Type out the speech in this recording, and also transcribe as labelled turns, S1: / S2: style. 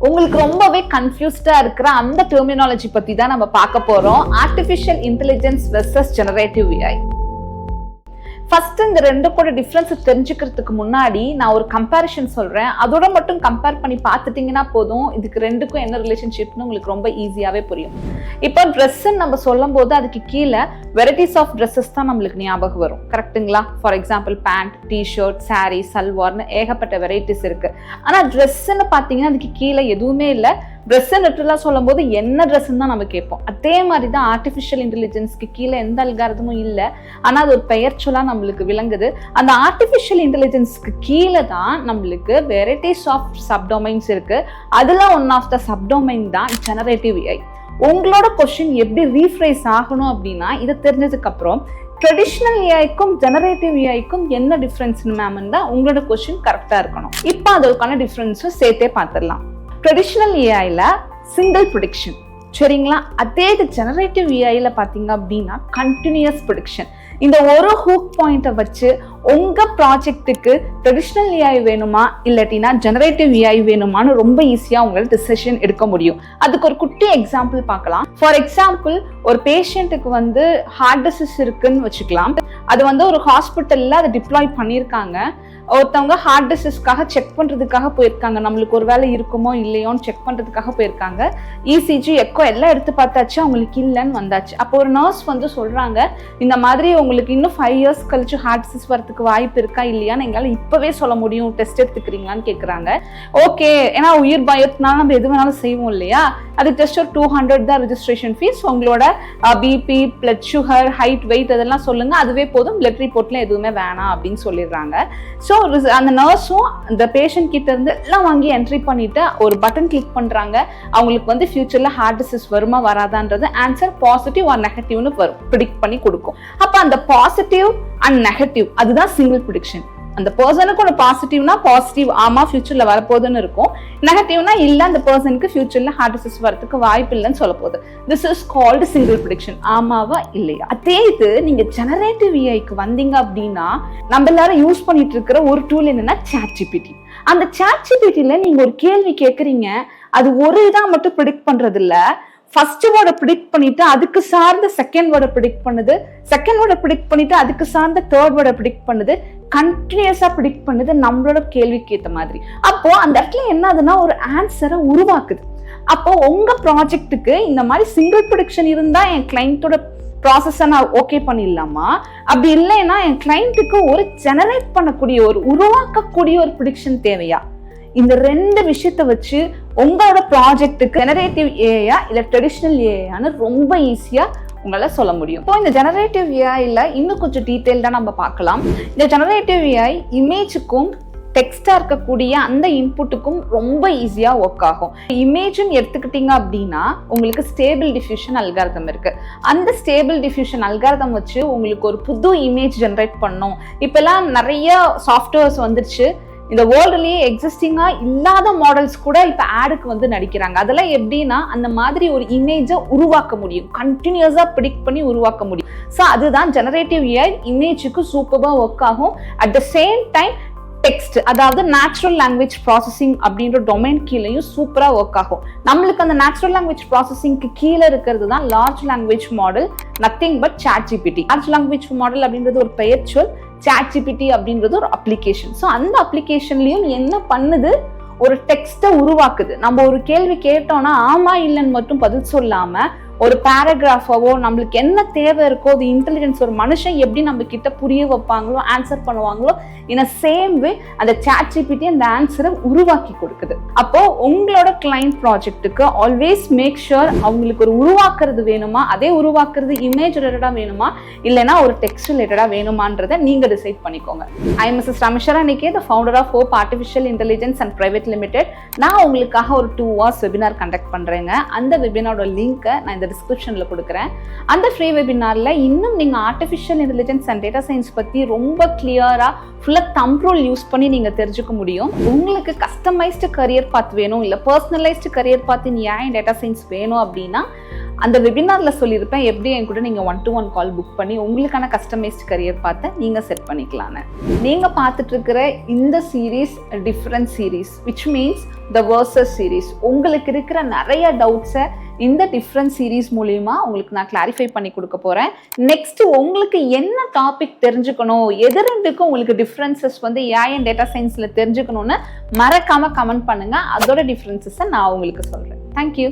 S1: உங்களுக்கு ரொம்பவே கன்ஃபியூஸ்டா இருக்கிற அந்த டெர்மினாலஜி பத்தி தான் நம்ம பார்க்க போறோம். Artificial intelligence versus generative AI. First இந்த ரெண்டு கூட டிஃபரன்ஸ் தெரிஞ்சுக்கிறதுக்கு முன்னாடி நான் ஒரு கம்பேரிஷன் சொல்றேன். அதோட மட்டும் கம்பேர் பண்ணி பார்த்துட்டீங்கன்னா போதும், இதுக்கு ரெண்டுக்கும் என்ன ரிலேஷன்ஷிப்னு உங்களுக்கு ரொம்ப ஈஸியாவே புரியும். இப்போ ட்ரெஸ்ன்னு நம்ம சொல்லும் போது அதுக்கு கீழே வெரைட்டிஸ் ஆஃப் ட்ரெஸ்ஸஸ் தான் நம்மளுக்கு ஞாபகம் வரும், கரெக்டுங்களா? For example pant, t-shirt, sari, சல்வார்னு ஏகப்பட்ட வெரைட்டிஸ் இருக்கு. ஆனா ட்ரெஸ்ன்னு பார்த்தீங்கன்னா அதுக்கு கீழே எதுவுமே இல்லை. ட்ரெஸ் லிட்டரலாக சொல்லும் போது என்ன ட்ரெஸ்ன்னு தான் நம்ம கேட்போம். அதே மாதிரி தான் ஆர்டிஃபிஷியல் இன்டெலிஜென்ஸ்க்கு கீழே எந்த அல்காரிதமும் இல்லை, ஆனால் அது ஒரு பெயர் சொல்லா நம்மளுக்கு விளங்குது. அந்த ஆர்டிஃபிஷியல் இன்டெலிஜென்ஸ்க்கு கீழே தான் நம்மளுக்கு வெரைட்டிஸ் ஆஃப் சப்டொமைன்ஸ் இருக்கு. அதுல ஒன் ஆஃப் த சப்டொமைன் தான் ஜெனரேட்டிவ் ஏஐ. உங்களோட கொஸ்டின் எப்படி ரீஃப்ரேஸ் ஆகணும் அப்படின்னா, இதை தெரிஞ்சதுக்கு அப்புறம் ட்ரெடிஷ்னல் ஏஐக்கும் ஜெனரேட்டிவ் ஏஐக்கும் என்ன டிஃபரன்ஸ் மேம் தான் உங்களோட கொஸ்டின் கரெக்டா இருக்கணும். இப்போ அதற்கான டிஃபரன்ஸும் சேர்த்தே பார்த்துடலாம். ட்ரெடிஷ்னல் ஏஐல சிங்கிள் ப்ரிடிக்ஷன், சரிங்களா? அதே இது ஜெனரேட்டிவ் ஏஐல பார்த்தீங்க அப்படின்னா கண்டினியூஸ் ப்ரிடிக்ஷன். இந்த ஒரு ஹூக் பாயிண்ட்டை வச்சு உங்க ப்ராஜெக்ட்டுக்கு ட்ரெடிஷ்னல் ஏஐ வேணுமா இல்லாட்டினா ஜெனரேட்டிவ் ஏஐ வேணுமான்னு ரொம்ப ஈஸியா உங்களால் டிசிஷன் எடுக்க முடியும். அதுக்கு ஒரு குட்டி எக்ஸாம்பிள் பார்க்கலாம். ஃபார் எக்ஸாம்பிள், ஒரு பேஷண்ட்டுக்கு ஹார்ட் டிசீஸ் இருக்குன்னு வச்சுக்கலாம். அது ஒரு ஹாஸ்பிட்டல்ல அதை டிப்ளாய் பண்ணியிருக்காங்க. ஒருத்தவங்க ஹார்ட் டிசீஸ்க்காக செக் பண்றதுக்காக போயிருக்காங்க. நம்மளுக்கு ஒரு வேலை இருக்குமோ இல்லையோன்னு செக் பண்றதுக்காக போயிருக்காங்க. இசிஜி, எக்கோ எல்லாம் எடுத்து பார்த்தாச்சு, அவங்களுக்கு இல்லைன்னு வந்தாச்சு. அப்போ ஒரு நர்ஸ் சொல்றாங்க, இந்த மாதிரி உங்களுக்கு இன்னும் 5 years கழிச்சு ஹார்ட் டிசீஸ் வரதுக்கு வாய்ப்பு இருக்கா இல்லையான்னு எங்களால் இப்பவே சொல்ல முடியும், டெஸ்ட் எடுத்துக்கிறீங்களான்னு கேட்குறாங்க. ஓகே, ஏன்னா உயிர் பயத்தினால நம்ம எது வேணாலும் செய்வோம் இல்லையா? அது ஜஸ்ட் ஒரு 200 தான் ரெஜிஸ்ட்ரேஷன் ஃபீஸ். உங்களோட BP, blood sugar, height, weight அதெல்லாம் சொல்லுங்க, அதுவே போதும், பிளட் ரிப்போர்ட்ல எதுவுமே வேணாம் அப்படின்னு சொல்லிடுறாங்க. ஸோ அந்த நர்ஸும் அந்த பேஷண்ட் கிட்ட இருந்து எல்லாம் வாங்கி என்ட்ரி பண்ணிட்டு ஒரு பட்டன் கிளிக் பண்றாங்க. அவங்களுக்கு ஃபியூச்சர்ல ஹார்ட் டிசீஸ் வருமா வராதான்றது ஆன்சர் பாசிட்டிவ் ஆர் நெகட்டிவ்னு வரும், ப்ரிடிக்ட் பண்ணி கொடுக்கும். அப்ப அந்த பாசிட்டிவ் அண்ட் நெகட்டிவ் அதுதான் சிங்கிள் ப்ரிடிக்ஷன். அந்த பர்சனுக்கு ஒரு பாசிட்டிவ்னா பாசிட்டிவ், ஆமா ஃபியூச்சர்ல வரப்போகுதுன்னு இருக்கும். நெகட்டிவ்னா இல்ல, அந்த பர்சனுக்கு ஃபியூச்சர்ல ஹார்ட் டிசீஸ் வரதுக்கு வாய்ப்பு இல்லைன்னு சொல்ல போகுது. This is called single prediction. ஆமாவா இல்லையா? அதே இது நீங்க ஜெனரேட்டிவ் ஏஐக்கு வந்தீங்க அப்படின்னா, நம்ம எல்லாரும் யூஸ் பண்ணிட்டு இருக்கிற ஒரு டூல் என்னன்னா ChatGPT. அந்த ChatGPTல நீங்க ஒரு கேள்வி கேட்குறீங்க, அது ஒரு இதா மட்டும் ப்ரிடிக்ட் பண்றது இல்ல, ஃபர்ஸ்ட் வேர்டை ப்ரிடிக்ட் பண்ணிட்டு அதுக்கு சார்ந்த செகண்ட் வேர்டை ப்ரிடிக்ட் பண்ணுது, செகண்ட் வேர்டை ப்ரிடிக்ட் பண்ணிட்டு அதுக்கு சார்ந்த தேர்ட் வேர்டை ப்ரிடிக்ட் பண்ணுது, கண்டினியூஸா ப்ரிடிக்ட் பண்ணுது நம்மளோட கேள்விக்கு ஏற்ற மாதிரி. அப்போ அந்த இடத்துல என்ன ஆகுதுன்னா ஒரு ஆன்சரை உருவாக்குது. அப்போ உங்க ப்ராஜெக்ட்டுக்கு இந்த மாதிரி சிங்கிள் ப்ரிடிக்ஷன் இருந்தா என் கிளைண்டோட ப்ராசஸை நான் ஓகே பண்ணிடலாமா? அப்படி இல்லைன்னா என் கிளைண்ட்டுக்கு ஒரு ஜெனரேட் பண்ணக்கூடிய ஒரு உருவாக்கக்கூடிய ஒரு ப்ரிடிக்ஷன் தேவையா? இந்த ரெண்டு விஷயத்தை வச்சு உங்களோட ப்ராஜெக்ட்டுக்கு ஜெனரேட்டிவ் ஏஐயா இல்ல ட்ரெடிஷ்னல் ஏஐயான்னு ரொம்ப ஈஸியா உங்களால சொல்ல முடியும். இப்போ இந்த ஜெனரேட்டிவ் ஏஐல இன்னும் கொஞ்சம் டீடைல்டா நம்ம பார்க்கலாம். இந்த ஜெனரேட்டிவ் ஏஐ இமேஜுக்கும் டெக்ஸ்டா இருக்கக்கூடிய அந்த இன்புட்டுக்கும் ரொம்ப ஈஸியா ஒர்க் ஆகும். இமேஜ்னு எடுத்துக்கிட்டீங்க அப்படின்னா உங்களுக்கு ஸ்டேபிள் டிஃப்யூஷன் அல்காரிதம் இருக்கு. அந்த ஸ்டேபிள் டிஃப்யூஷன் அல்காரிதம் வச்சு உங்களுக்கு ஒரு புது இமேஜ் ஜெனரேட் பண்ணும். இப்பெல்லாம் நிறைய சாஃப்ட்வேர்ஸ் வந்துருச்சு. இந்த வேர்ல்டுலயே எக்ஸிஸ்டிங்கா இல்லாத மாடல்ஸ் கூட இப்ப ஆடுக்கு நடிக்கிறாங்க. அதெல்லாம் எப்படின்னா அந்த மாதிரி ஒரு இமேஜை உருவாக்க முடியும், கண்டினியூஸா ப்ரிடிக்ட் பண்ணி உருவாக்க முடியும். ஸோ அதுதான் ஜெனரேட்டிவ் ஏஐ இமேஜுக்கு சூப்பரா ஒர்க் ஆகும். At the same time text, அதாவது நேச்சுரல் லாங்குவேஜ் ப்ராசஸிங் அப்படின்ற டொமைன் கீழேயும் சூப்பரா ஒர்க் ஆகும். நம்மளுக்கு அந்த நேச்சுரல் லாங்குவேஜ் ப்ராசஸிங்க்கு கீழே இருக்கிறது தான் large language model, nothing but ChatGPT. Large language model அப்படின்றது ஒரு பெயர் சொல், ChatGPT அப்படின்றது ஒரு அப்ளிகேஷன். ஸோ அந்த அப்ளிகேஷன்லயும் என்ன பண்ணுது, ஒரு டெக்ஸ்ட்டை உருவாக்குது. நம்ம ஒரு கேள்வி கேட்டோம்னா ஆமா இல்லைன்னு மட்டும் பதில் சொல்லாம ஒரு பேராகிராஃபாவோ நம்மளுக்கு என்ன தேவை இருக்கோ அது இன்டெலிஜென்ஸ், ஒரு மனுஷன் எப்படி நம்ம கிட்ட புரிய வைப்பாங்களோ ஆன்சர் பண்ணுவாங்களோ இன் அ சேம் வே அந்த ChatGPT அந்த ஆன்சரை உருவாக்கி கொடுக்குது. அப்போ உங்களோட கிளைண்ட் ப்ராஜெக்ட்டுக்கு ஆல்வேஸ் மேக் ஷுர் அவங்களுக்கு ஒரு உருவாக்குறது வேணுமா, அதே உருவாக்குறது இமேஜ் ரிலேட்டடா வேணுமா இல்லைன்னா ஒரு டெக்ஸ்ட் ரிலேட்டடா வேணுமான்றதை நீங்க டிசைட் பண்ணிக்கோங்க. I am Mrs Ramisha Nikke, the founder of Hope artificial intelligence and private limited. நான் உங்களுக்காக ஒரு 2 hours வெபினார் கண்டக்ட் பண்றேங்க. அந்த வெபினாரோட லிங்க்கை நான் இந்த டிஸ்கிரிப்ஷன்ல கொடுக்குறேன். அந்த ஃப்ரீ வெபினார்ல இன்னும் நீங்க artificial intelligence and data science பத்தி ரொம்ப கிளியரா ஃபுல்லா தம்ப் ரூல் யூஸ் பண்ணி நீங்க தெரிஞ்சுக்க முடியும். உங்களுக்கு கஸ்டமைஸ்டு கரியர் பாத் வேணும் இல்ல personalised career path in AI data science வேணும் அப்படின்னா அந்த வெபினார்ல சொல்லியிருப்பேன் எப்படி என் கூட நீங்க 1-to-1 கால் புக் பண்ணி உங்களுக்கான கஸ்டமைஸ்ட் கரியர் பார்த்து நீங்க செட் பண்ணிக்கலாம்னு. நீங்க பார்த்துட்டு இருக்கிற இந்த series different series which means the versus series. உங்களுக்கு இருக்கிற நிறைய டவுட்ஸை இந்த டிஃப்ரெண்ட் சீரீஸ் மூலியமா உங்களுக்கு நான் கிளாரிஃபை பண்ணி கொடுக்க போறேன். நெக்ஸ்ட் உங்களுக்கு என்ன டாபிக் தெரிஞ்சுக்கணும், எது ரெண்டுக்கும் உங்களுக்கு டிஃப்ரென்சஸ் வந்து AI and டேட்டா சயின்ஸ்ல தெரிஞ்சுக்கணும்னு மறக்காம கமெண்ட் பண்ணுங்க. அதோட டிஃப்ரென்சஸை நான் உங்களுக்கு சொல்றேன். தேங்க்யூ.